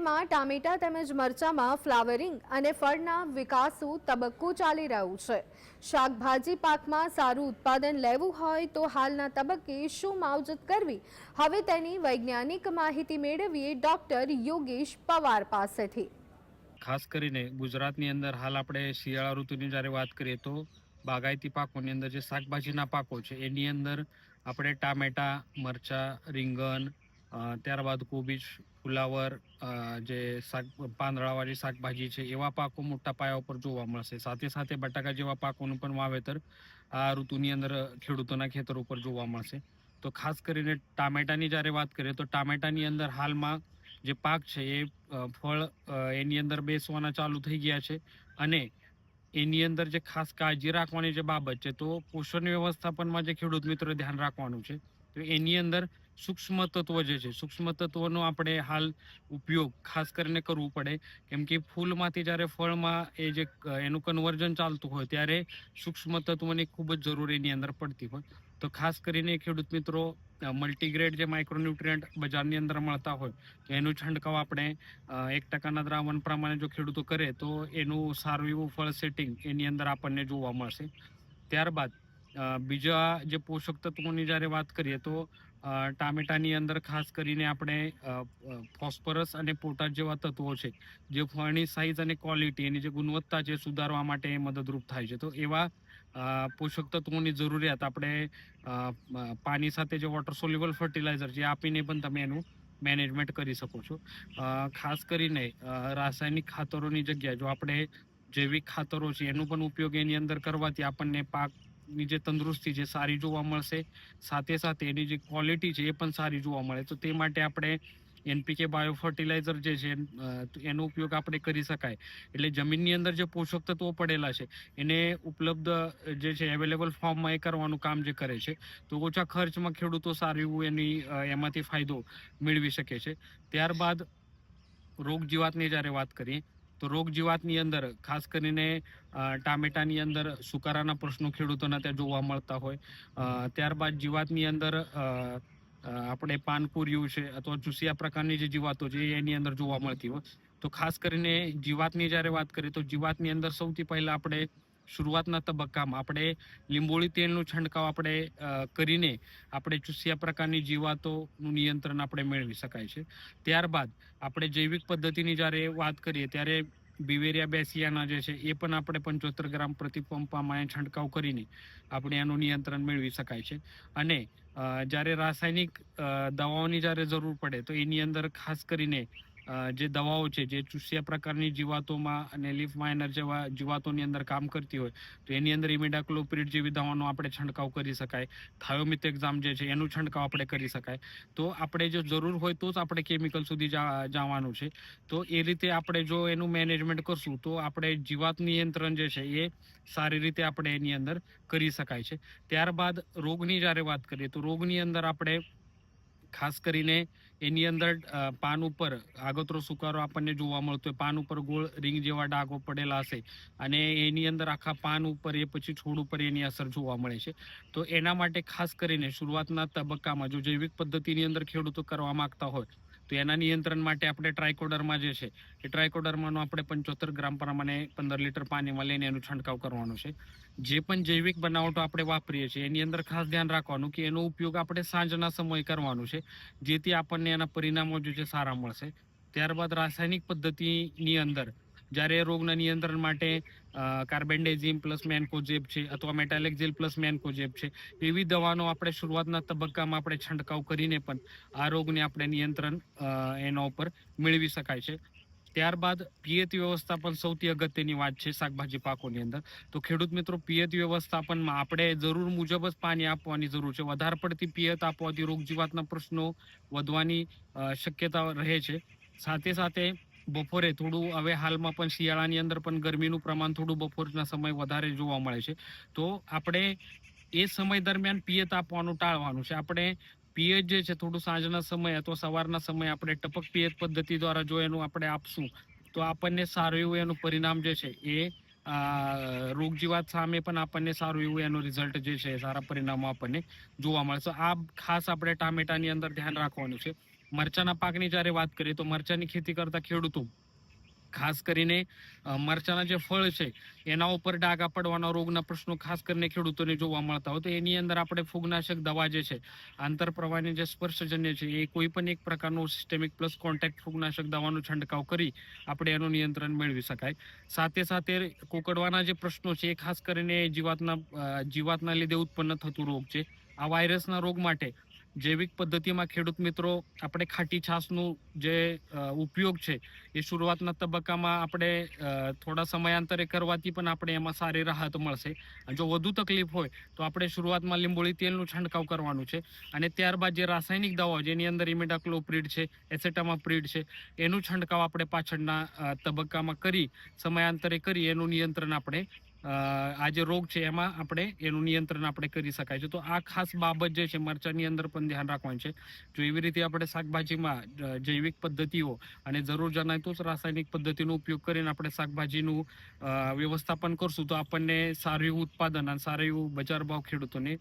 રાજ્યમાં ટામેટા તેમજ મરચામાં ફ્લાવરિંગ અને ફળના વિકાસનું તબક્કો ચાલી રહ્યું છે। શાકભાજી પાકમાં સારું ઉત્પાદન લેવું હોય તો હાલના તબક્કે શું માવજત કરવી, હવે તેની વૈજ્ઞાનિક માહિતી મેળવીએ ડોક્ટર યોગેશ પવાર પાસેથી। ખાસ કરીને ગુજરાતની અંદર હાલ આપણે શિયાળા ઋતુની જ્યારે વાત કરીએ તો બાગાયતી પાકોની અંદર જે શાકભાજીના પાકો છે એની અંદર આપણે ટામેટા, મરચાં, રીંગણ, ત્યારબાદ કોબીજ, ફુલાવર, જે પાંદડાવાળી શાકભાજી છે એવા પાકો મોટા પાયા ઉપર જોવા મળશે। સાથે સાથે બટાકા જેવા પાકોનું પણ વાવેતર આ ઋતુની અંદર ખેડૂતોના ખેતર ઉપર જોવા મળશે। તો ખાસ કરીને ટામેટાની જ્યારે વાત કરીએ તો ટામેટાની અંદર હાલમાં જે પાક છે એ ફળ એની અંદર બેસવાના ચાલુ થઈ ગયા છે અને એની અંદર જે ખાસ કાળજી રાખવાની જે બાબત છે તો પોષણ વ્યવસ્થાપનમાં જે ખેડૂત મિત્રો ધ્યાન રાખવાનું છે તો એની અંદર સૂક્ષ્મ તત્વ જે છે સૂક્ષ્મ તત્વનો આપણે હાલ ઉપયોગ ખાસ કરીને કરવું પડે, કેમ કે ફૂલમાંથી જ્યારે ફળમાં એ જે એનું કન્વર્ઝન ચાલતું હોય ત્યારે સૂક્ષ્મ તત્વોની ખૂબ જ જરૂર એની અંદર પડતી હોય। તો ખાસ કરીને ખેડૂત મિત્રો મલ્ટીગ્રેડ જે માઇક્રોન્યુટ્રિયન્ટ બજારની અંદર મળતા હોય તો એનું છંટકાવ આપણે 1% દ્રાવણ પ્રમાણે જો ખેડૂતો કરે તો એનું સારું એવું ફળ સેટિંગ એની અંદર આપણને જોવા મળશે। ત્યારબાદ બીજા જે પોષક તત્વોની જ્યારે વાત કરીએ તો ટામેટાની અંદર ખાસ કરીને આપણે ફોસ્ફરસ અને પોટાશ જેવા તત્વો છે જે ફળની સાઇઝ અને ક્વોલિટી એની જે ગુણવત્તા છે સુધારવા માટે મદદરૂપ થાય છે। તો એવા પોષક તત્વોની જરૂરિયાત આપણે પાણી સાથે જે વોટર સોલ્યુબલ ફર્ટિલાઇઝર જે આપીને પણ તમે એનું મેનેજમેન્ટ કરી શકો છો। ખાસ કરીને રાસાયણિક ખાતરોની જગ્યાએ જો આપણે જૈવિક ખાતરો છે એનો પણ ઉપયોગ એની અંદર કરવાથી આપણને પાકની જે તંદુરસ્તી છે સારી જોવા મળશે, સાથે સાથે એની જે ક્વોલિટી છે એ પણ સારી જોવા મળે। તો તે માટે આપણે એનપીકે બાયો ફર્ટિલાઇઝર જે છે એનો ઉપયોગ આપણે કરી શકાય। એટલે જમીનની અંદર જે પોષક તત્વો પડેલા છે એને ઉપલબ્ધ જે છે અવેલેબલ ફોર્મમાં એ કરવાનું કામ જે કરે છે તો ઓછા ખર્ચમાં ખેડૂતો સારું એવું એમાંથી ફાયદો મેળવી શકે છે। ત્યારબાદ રોગ જીવાતની જ્યારે વાત કરીએ તો રોગ જીવાતની અંદર ખાસ કરીને ટામેટાની અંદર સુકારાના પ્રશ્નો ખેડૂતોના ત્યાં જોવા મળતા હોય। ત્યારબાદ જીવાતની અંદર આપણે પાનકુરિયું છે અથવા ચૂસિયા પ્રકારની જે જીવાતો છે એની અંદર જોવા મળતી હોય। તો ખાસ કરીને જીવાતની જ્યારે વાત કરીએ તો જીવાતની અંદર સૌથી પહેલા આપણે શરૂઆતના તબક્કામાં આપણે લીંબોળી તેલનું છંટકાવ આપણે કરીને આપણે ચૂસિયા પ્રકારની જીવાતોનું નિયંત્રણ આપણે મેળવી શકાય છે। ત્યારબાદ આપણે જૈવિક પદ્ધતિની જ્યારે વાત કરીએ ત્યારે બિવેરિયા બેસિયાના જે છે એ પણ આપણે 75 ગ્રામ પ્રતિ પંપમાં છંટકાવ કરીને આપણે એનું નિયંત્રણ મેળવી શકાય છે। અને જ્યારે રાસાયણિક દવાઓની જ્યારે જરૂર પડે તો એની અંદર ખાસ કરીને જે દવાઓ છે જે ચૂસિયા પ્રકારની જીવાતોમાં અને લીફ માઇનર જેવા જીવાતોની અંદર કામ કરતી હોય તો એની અંદર ઇમિડાક્લોપ્રિડ જેવી દવાનો આપણે છંટકાવ કરી શકાય। થાયોમિથેક્ઝામ જે છે એનું છંટકાવ આપણે કરી શકાય। તો આપણે જો જરૂર હોય તો જ આપણે કેમિકલ સુધી જવાનું છે। તો એ રીતે આપણે જો એનું મેનેજમેન્ટ કરશું તો આપણે જીવાત નિયંત્રણ જે છે એ સારી રીતે આપણે એની અંદર કરી શકાય છે। ત્યારબાદ રોગની જ્યારે વાત કરીએ તો રોગની અંદર આપણે ખાસ કરીને એની અંદર પાન ઉપર આગતરો સુકારો આપણને જોવા મળતો હોય, પાન ઉપર ગોળ રીંગ જેવા ડાઘો પડેલા હશે અને એની અંદર આખા પાન ઉપર એ પછી છોડ ઉપર એની અસર જોવા મળે છે। તો એના માટે ખાસ કરીને શરૂઆતના તબક્કામાં જો જૈવિક પદ્ધતિની અંદર ખેડૂતો કરવા માંગતા હોય તો એના નિયંત્રણ માટે આપણે ટ્રાયકોડર્મા જે છે એ ટ્રાયકોડર્માનો આપણે 75 ગ્રામ પ્રમાણે 15 લીટર પાણીમાં લઈને એનું છંટકાવ કરવાનો છે। જે પણ જૈવિક બનાવટો આપણે વાપરીએ છીએ એની અંદર ખાસ ધ્યાન રાખવાનું કે એનો ઉપયોગ આપણે સાંજના સમયે કરવાનો છે જેથી આપણને એના પરિણામો જે છે સારા મળશે। ત્યારબાદ રાસાયણિક પદ્ધતિની અંદર જ્યારે રોગના નિયંત્રણ માટે કાર્બેન્ડેઝિમ પ્લસ મેન્કોજેબ છે અથવા મેટાલેક્ઝિલ પ્લસ મેન્કોજેબ છે એવી દવાનો આપણે શરૂઆતના તબક્કામાં આપણે છંટકાવ કરીને પણ આ રોગને આપણે નિયંત્રણ એના ઉપર મેળવી શકાય છે। ત્યારબાદ પિયત વ્યવસ્થાપન સૌથી અગત્યની વાત છે શાકભાજી પાકોની અંદર। તો ખેડૂત મિત્રો પિયત વ્યવસ્થાપનમાં આપણે જરૂર મુજબ જ પાણી આપવાની જરૂર છે। વધારે પડતી પિયત આપવાથી રોગ જીવાતના પ્રશ્નો વધવાની શક્યતા રહે છે। સાથે સાથે બપોરે થોડું હવે હાલમાં પણ શિયાળાની અંદર પણ ગરમીનું પ્રમાણ થોડું બપોરના સમય વધારે જોવા મળે છે તો આપણે એ સમય દરમિયાન પિયત આપવાનું ટાળવાનું છે। આપણે પિયત જે છે થોડું સાંજના સમય અથવા સવારના સમયે આપણે ટપક પિયત પદ્ધતિ દ્વારા જો એનું આપણે આપશું તો આપણને સારું એવું એનું પરિણામ જે છે એ રોગ જીવાત સામે પણ આપણને સારું એવું એનું રિઝલ્ટ જે છે સારા પરિણામો આપણને જોવા મળશે। આ ખાસ આપણે ટામેટાની અંદર ધ્યાન રાખવાનું છે। મરચાના પાકની જ્યારે વાત કરીએ તો મરચાની ખેતી કરતા ખેડૂતો ખાસ કરીને મરચાના જે ફળ છે એના ઉપર ડાઘા પડવાના રોગના પ્રશ્નો ખાસ કરીને ખેડૂતોને જોવા મળતા હોય તો એની અંદર આપણે ફૂગનાશક દવા જે છે આંતરપ્રવાહની જે સ્પર્શજન્ય છે એ કોઈ પણ એક પ્રકારનું સિસ્ટેમિક પ્લસ કોન્ટેક્ટ ફૂગનાશક દવાનો છંટકાવ કરી આપણે એનું નિયંત્રણ મેળવી શકાય. સાથે સાથે કોકડવાના જે પ્રશ્નો છે એ ખાસ કરીને જીવાતના લીધે ઉત્પન્ન થતું રોગ છે. આ વાયરસના રોગ માટે જૈવિક પદ્ધતિમાં ખેડૂત મિત્રો આપણે ખાટી છાશનું જે ઉપયોગ છે એ શરૂઆતના તબક્કામાં આપણે થોડા સમયાંતરે કરવાથી પણ આપણે એમાં સારી રાહત મળશે. જો વધુ તકલીફ હોય તો આપણે શરૂઆતમાં લીંબોળી તેલનું છંટકાવ કરવાનું છે અને ત્યારબાદ જે રાસાયણિક દવાઓ જેની અંદર ઇમિડાક્લોપ્રિડ છે, એસેટામાપ્રિડ છે એનું છંટકાવ આપણે પાછળના તબક્કામાં કરી સમયાંતરે કરી એનું નિયંત્રણ આપણે આ જે રોગ છે એમાં આપણે એનું નિયંત્રણ આપણે કરી શકાય છે. તો આ ખાસ બાબત જે છે મરચાની અંદર પણ ધ્યાન રાખવાનું છે. જો એવી રીતે આપણે શાકભાજીમાં જૈવિક પદ્ધતિઓ અને જરૂર જણાય તો જ રાસાયણિક પદ્ધતિનો ઉપયોગ કરીને આપણે શાકભાજીનું વ્યવસ્થાપન કરશું તો આપણને સારું એવું ઉત્પાદન અને સારું એવું બજાર ભાવ ખેડૂતોને